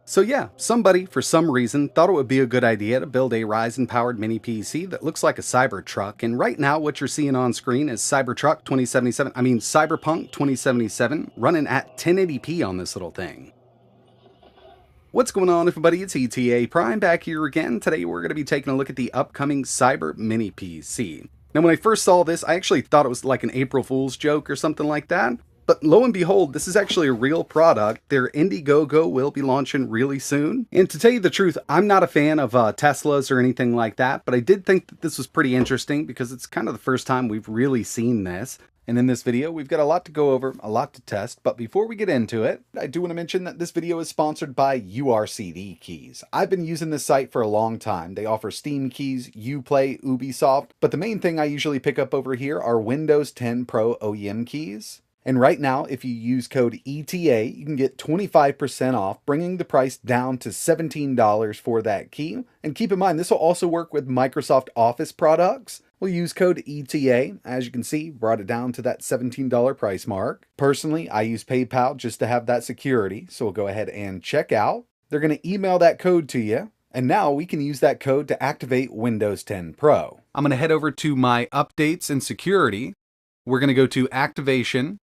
So yeah, somebody, for some reason, thought it would be a good idea to build a Ryzen-powered mini PC that looks like a Cybertruck, and right now what you're seeing on screen is Cybertruck 2077, Cyberpunk 2077, running at 1080p on this little thing. What's going on, everybody? It's ETA Prime back here again. Today we're going to be taking a look at the upcoming Cyber Mini PC. Now when I first saw this, I actually thought it was like an April Fool's joke or something like that. But lo and behold, this is actually a real product. Their Indiegogo will be launching really soon. And to tell you the truth, I'm not a fan of Teslas or anything like that, but I did think that this was pretty interesting because it's kind of the first time we've really seen this. And in this video, we've got a lot to go over, a lot to test, but before we get into it, I do want to mention that this video is sponsored by URCD Keys. I've been using this site for a long time. They offer Steam keys, Uplay, Ubisoft, but the main thing I usually pick up over here are Windows 10 Pro OEM keys. And right now, if you use code ETA, you can get 25% off, bringing the price down to $17 for that key. And keep in mind, this will also work with Microsoft Office products. We'll use code ETA. As you can see, brought it down to that $17 price mark. Personally, I use PayPal just to have that security, so we'll go ahead and check out. They're going to email that code to you. And now we can use that code to activate Windows 10 Pro. I'm going to head over to my updates and security. We're going to go to activation.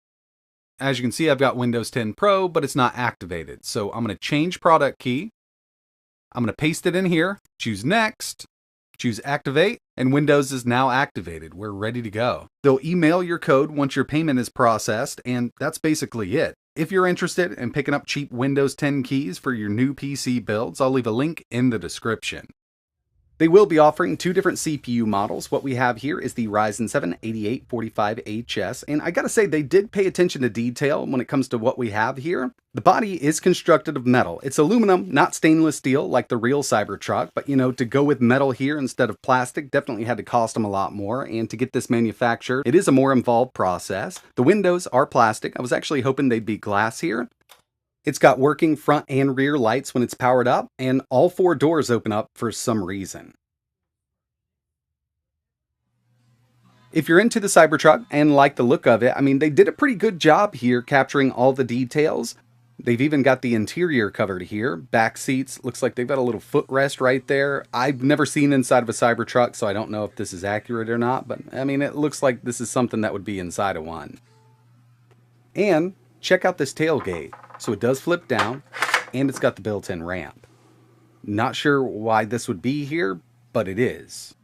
As you can see, I've got Windows 10 Pro, but it's not activated. So I'm going to change product key. I'm going to paste it in here, choose next, choose activate, and Windows is now activated. We're ready to go. They'll email your code once your payment is processed, and that's basically it. If you're interested in picking up cheap Windows 10 keys for your new PC builds, I'll leave a link in the description. They will be offering two different CPU models. What we have here is the Ryzen 7 8845HS, and I gotta say, they did pay attention to detail when it comes to what we have here. The body is constructed of metal. It's aluminum, not stainless steel like the real Cybertruck, but to go with metal here instead of plastic definitely had to cost them a lot more, and to get this manufactured, it is a more involved process. The windows are plastic. I was actually hoping they'd be glass here. It's got working front and rear lights when it's powered up, and all four doors open up for some reason. If you're into the Cybertruck and like the look of it, they did a pretty good job here capturing all the details. They've even got the interior covered here. Back seats, looks like they've got a little footrest right there. I've never seen inside of a Cybertruck, so I don't know if this is accurate or not, but it looks like this is something that would be inside of one. And check out this tailgate. So it does flip down, and it's got the built-in ramp. Not sure why this would be here, but it is.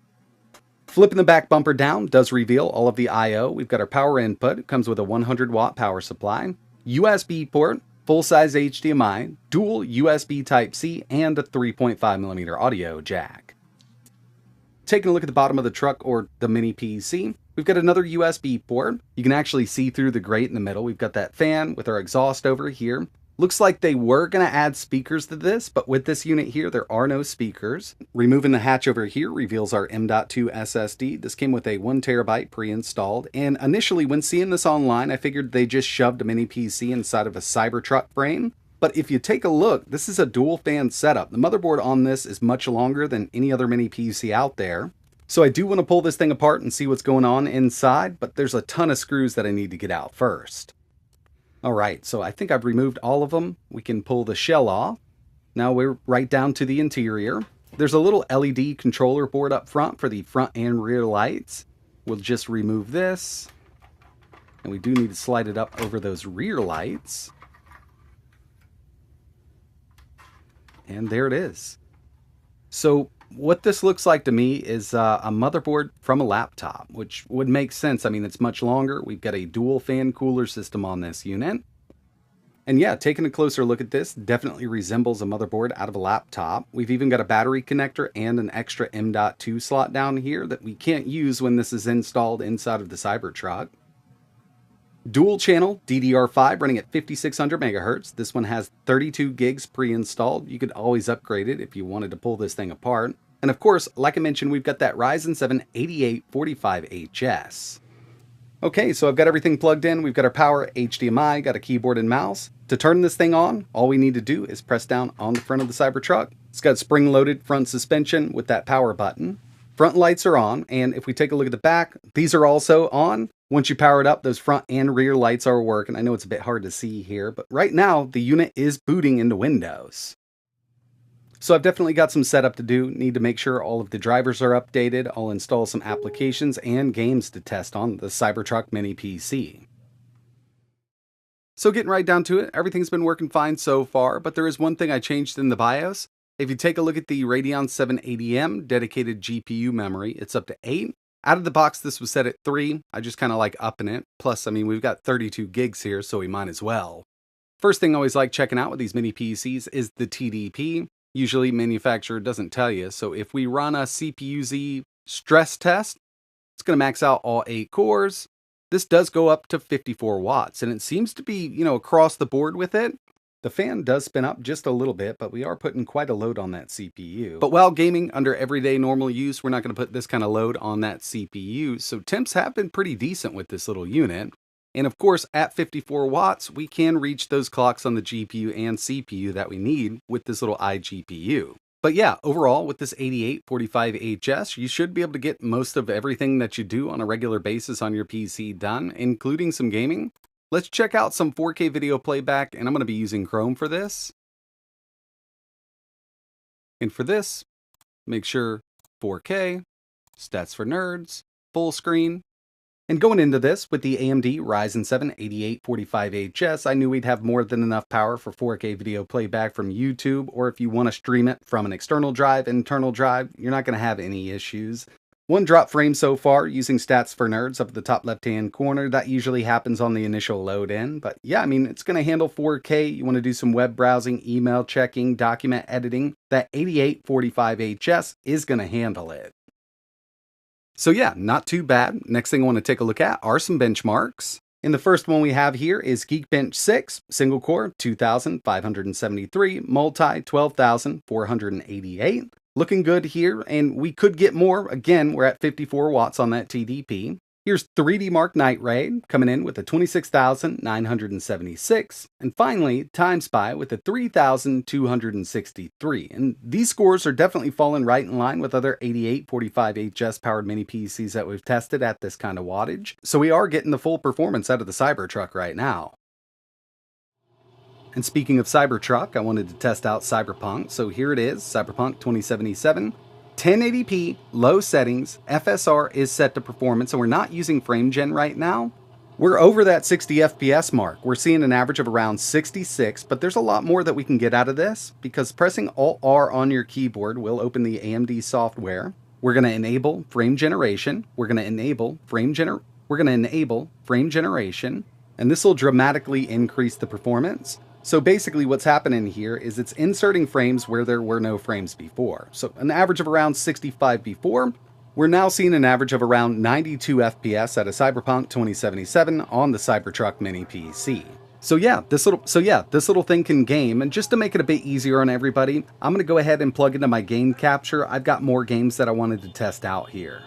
Flipping the back bumper down does reveal all of the I/O. We've got our power input. It comes with a 100-watt power supply, USB port, full-size HDMI, dual USB Type-C, and a 3.5mm audio jack. Taking a look at the bottom of the truck or the mini PC, we've got another USB port. You can actually see through the grate in the middle. We've got that fan with our exhaust over here. Looks like they were going to add speakers to this, but with this unit here, there are no speakers. Removing the hatch over here reveals our M.2 SSD. This came with a 1TB pre-installed, and initially when seeing this online, I figured they just shoved a mini PC inside of a Cybertruck frame. But if you take a look, this is a dual fan setup. The motherboard on this is much longer than any other mini PC out there. So I do want to pull this thing apart and see what's going on inside, but there's a ton of screws that I need to get out first. Alright, so I think I've removed all of them. We can pull the shell off. Now we're right down to the interior. There's a little LED controller board up front for the front and rear lights. We'll just remove this. And we do need to slide it up over those rear lights. And there it is. So what this looks like to me is a motherboard from a laptop, which would make sense. It's much longer. We've got a dual fan cooler system on this unit. And yeah, taking a closer look at this, definitely resembles a motherboard out of a laptop. We've even got a battery connector and an extra M.2 slot down here that we can't use when this is installed inside of the Cybertruck. Dual channel DDR5 running at 5600 megahertz. This one has 32 gigs pre-installed. You could always upgrade it if you wanted to pull this thing apart. And of course, like I mentioned, we've got that Ryzen 7 8845HS. Okay, so I've got everything plugged in. We've got our power, HDMI, got a keyboard and mouse. To turn this thing on, all we need to do is press down on the front of the Cybertruck. It's got spring-loaded front suspension with that power button. Front lights are on, and if we take a look at the back, these are also on. Once you power it up, those front and rear lights are working. I know it's a bit hard to see here, but right now the unit is booting into Windows. So I've definitely got some setup to do. Need to make sure all of the drivers are updated. I'll install some applications and games to test on the Cybertruck Mini PC. So getting right down to it, everything's been working fine so far, but there is one thing I changed in the BIOS. If you take a look at the Radeon 780M dedicated GPU memory, it's up to 8. Out of the box, this was set at 3. I just kind of like upping it. Plus, I mean, we've got 32 gigs here, so we might as well. First thing I always like checking out with these mini PCs is the TDP. Usually manufacturer doesn't tell you, so if we run a CPU-Z stress test, it's going to max out all 8 cores. This does go up to 54 watts, and it seems to be, across the board with it. The fan does spin up just a little bit, but we are putting quite a load on that CPU. But while gaming under everyday normal use, we're not going to put this kind of load on that CPU, so temps have been pretty decent with this little unit. And of course, at 54 watts, we can reach those clocks on the GPU and CPU that we need with this little iGPU. But yeah, overall, with this 8845HS, you should be able to get most of everything that you do on a regular basis on your PC done, including some gaming. Let's check out some 4K video playback, and I'm going to be using Chrome for this. And for this, make sure 4K, stats for nerds, full screen. And going into this with the AMD Ryzen 7 8845HS, I knew we'd have more than enough power for 4K video playback from YouTube, or if you want to stream it from an external drive, internal drive, you're not going to have any issues. One drop frame so far using stats for nerds up at the top left-hand corner. That usually happens on the initial load in, but yeah, I mean, it's going to handle 4K. You want to do some web browsing, email checking, document editing. That 8845HS is going to handle it. So yeah, not too bad. Next thing I want to take a look at are some benchmarks. And the first one we have here is Geekbench 6, single core 2,573, multi 12,488. Looking good here, and we could get more. Again, we're at 54 watts on that TDP. Here's 3D Mark Night Raid coming in with a 26,976. And finally, Time Spy with a 3,263. And these scores are definitely falling right in line with other 8845HS powered mini PCs that we've tested at this kind of wattage. So we are getting the full performance out of the Cybertruck right now. And speaking of Cybertruck, I wanted to test out Cyberpunk. So here it is, Cyberpunk 2077. 1080p, low settings, FSR is set to performance, and we're not using frame gen right now. We're over that 60 FPS mark. We're seeing an average of around 66, but there's a lot more that we can get out of this because pressing Alt-R on your keyboard will open the AMD software. We're going to enable frame generation. We're going to enable frame generation, and this will dramatically increase the performance. So basically what's happening here is it's inserting frames where there were no frames before. So an average of around 65 before, we're now seeing an average of around 92 FPS at a Cyberpunk 2077 on the Cybertruck Mini PC. So yeah, this little thing can game, and just to make it a bit easier on everybody, I'm going to go ahead and plug into my game capture. I've got more games that I wanted to test out here.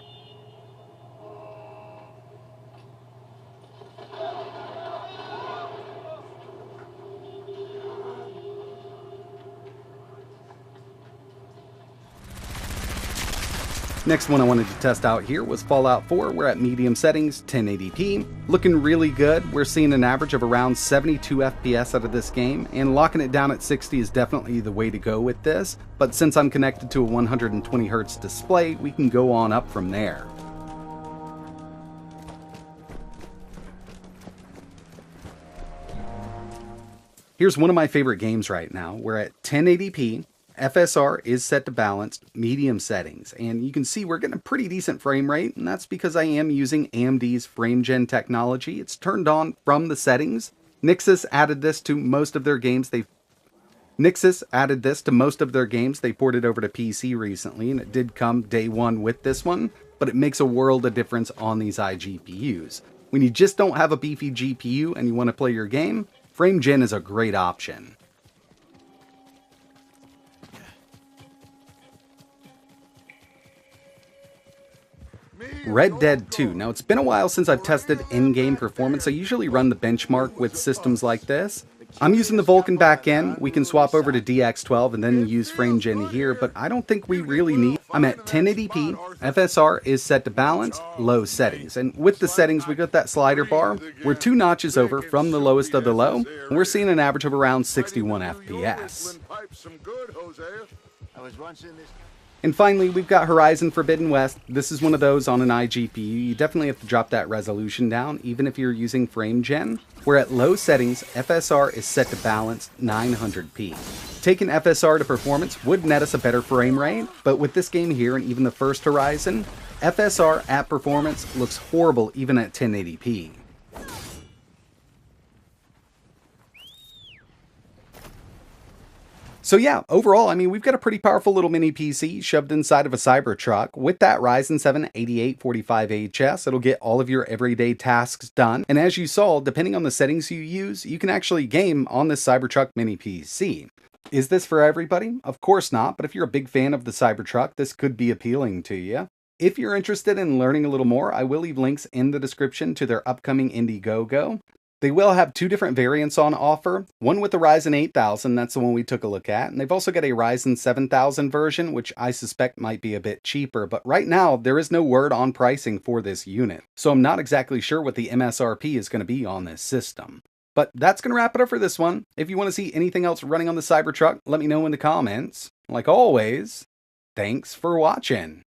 Next one I wanted to test out here was Fallout 4. We're at medium settings, 1080p. Looking really good. We're seeing an average of around 72 FPS out of this game, and locking it down at 60 is definitely the way to go with this. But since I'm connected to a 120Hz display, we can go on up from there. Here's one of my favorite games right now. We're at 1080p. FSR is set to balanced, medium settings, and you can see we're getting a pretty decent frame rate, and that's because I am using AMD's frame gen technology. It's turned on from the settings. Nixxes added this to most of their games. They ported over to PC recently, and it did come day one with this one, but it makes a world of difference on these iGPUs. When you just don't have a beefy GPU and you want to play your game, frame gen is a great option. Red Dead 2. Now, it's been a while since I've tested in-game performance. I usually run the benchmark with systems like this. I'm using the Vulkan backend. We can swap over to DX12 and then use FrameGen here, but I don't think we really need. I'm at 1080p. FSR is set to balance, low settings. And with the settings, we got that slider bar. We're 2 notches over from the lowest of the low, and we're seeing an average of around 61 FPS. I was once in this. And finally, we've got Horizon Forbidden West. This is one of those on an iGPU. You definitely have to drop that resolution down, even if you're using frame gen, where at low settings, FSR is set to balance 900p. Taking FSR to performance would net us a better frame rate, but with this game here and even the first Horizon, FSR at performance looks horrible even at 1080p. So yeah, overall, I mean, we've got a pretty powerful little mini PC shoved inside of a Cybertruck. With that Ryzen 7 8845HS, it'll get all of your everyday tasks done. And as you saw, depending on the settings you use, you can actually game on this Cybertruck mini PC. Is this for everybody? Of course not, but if you're a big fan of the Cybertruck, this could be appealing to you. If you're interested in learning a little more, I will leave links in the description to their upcoming Indiegogo. They will have two different variants on offer, one with the Ryzen 8000, that's the one we took a look at, and they've also got a Ryzen 7000 version, which I suspect might be a bit cheaper, but right now there is no word on pricing for this unit, so I'm not exactly sure what the MSRP is going to be on this system. But that's going to wrap it up for this one. If you want to see anything else running on the Cybertruck, let me know in the comments. Like always, thanks for watching.